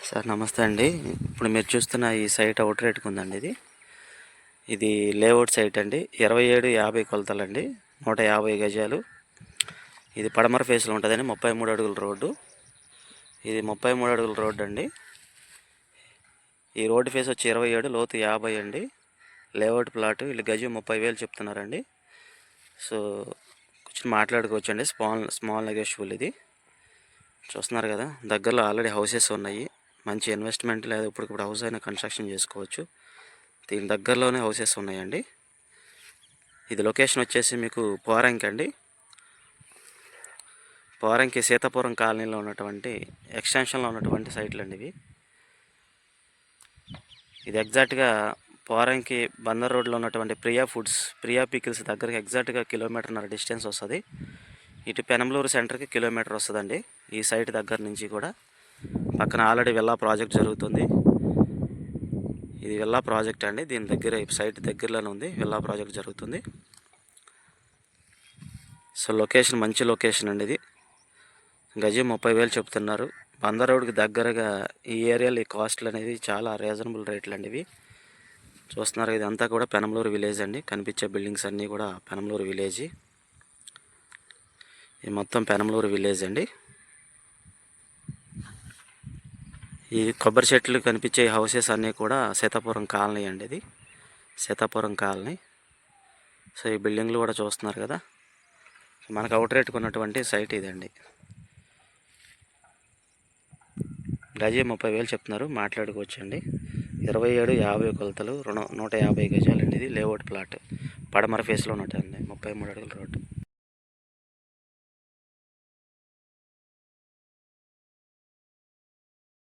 Sir నమస్తే అండి. ఇప్పుడు మీరు చూస్తున్న ఈ సైట్ అవుట్ రేట్కి ఉందండి. ఇది లేఅవుట్ సైట్ అండి. 2750 కొలతలండి, 150 గజాలు. ఇది పడమర ఫేస్లో ఉంటుందండి. 33 అడుగుల రోడ్డు. ఇది 33 అడుగుల రోడ్డు అండి. ఈ రోడ్డు ఫేస్ వచ్చి 27, లోతు 50 అండి. Layout plot. వీళ్ళు గజం 30,000 చెప్తున్నారండి. సో కొంచెం మాట్లాడుకోవచ్చు అండి. Small negotiable. ఇది చూస్తున్నారు కదా, దగ్గరలో ఆల్రెడీ హౌసెస్ ఉన్నాయి. మంచి ఇన్వెస్ట్మెంట్ లేదా ఇప్పుడు హౌస్ అయినా కన్స్ట్రక్షన్ చేసుకోవచ్చు. దీని దగ్గరలోనే హౌసెస్ ఉన్నాయండి. ఇది లొకేషన్ వచ్చేసి మీకు పోరంకి అండి. పోరంకి సీతాపురం కాలనీలో ఉన్నటువంటి ఎక్స్టెన్షన్లో ఉన్నటువంటి సైట్లు అండి ఇవి. ఇది ఎగ్జాక్ట్గా పోరంకి బందర్ రోడ్లో ఉన్నటువంటి ప్రియా పికిల్స్ దగ్గరికి ఎగ్జాక్ట్గా 1.5 కిలోమీటర్ డిస్టెన్స్ వస్తుంది. ఇటు పెనంలూరు సెంటర్కి 1 కిలోమీటర్ వస్తుందండి. ఈ సైట్ దగ్గర నుంచి కూడా పక్కన ఆల్రెడీ విల్లా ప్రాజెక్ట్ జరుగుతుంది. ఇది విల్లా ప్రాజెక్ట్ అండి. దీని దగ్గర సైట్ దగ్గరలోనే ఉంది, విల్లా ప్రాజెక్ట్ జరుగుతుంది. సో లొకేషన్ మంచి లొకేషన్ అండి. ఇది గజం 30,000 చెప్తున్నారు. బందర్ రోడ్కి దగ్గరగా ఈ ఏరియాలో ఈ కాస్ట్లు అనేది చాలా రీజనబుల్ రేట్లు అండి. ఇవి చూస్తున్నారు, ఇదంతా కూడా పెనంలూరు విలేజ్ అండి. కనిపించే బిల్డింగ్స్ అన్నీ కూడా పెనంలూరు విలేజ్. ఇది మొత్తం పెనంలూరు విలేజ్ అండి. ఈ కొబ్బరి చెట్లు కనిపించే హౌసెస్ అన్నీ కూడా సీతాపురం కాలనీ అండి. ఇది సీతాపురం కాలనీ. సో ఈ బిల్డింగ్లు కూడా చూస్తున్నారు కదా, మనకు అవుట్ రేట్కి ఉన్నటువంటి సైట్ ఇదండి. గజం 30,000 చెప్తున్నారు, మాట్లాడుకోవచ్చండి. 2750 కొలతలు, 150 గజాలండి. ఇది లేఅవుట్ ప్లాట్, పడమర ఫేస్లో ఉన్నట్టండి, 33 అడుగుల రోడ్డు.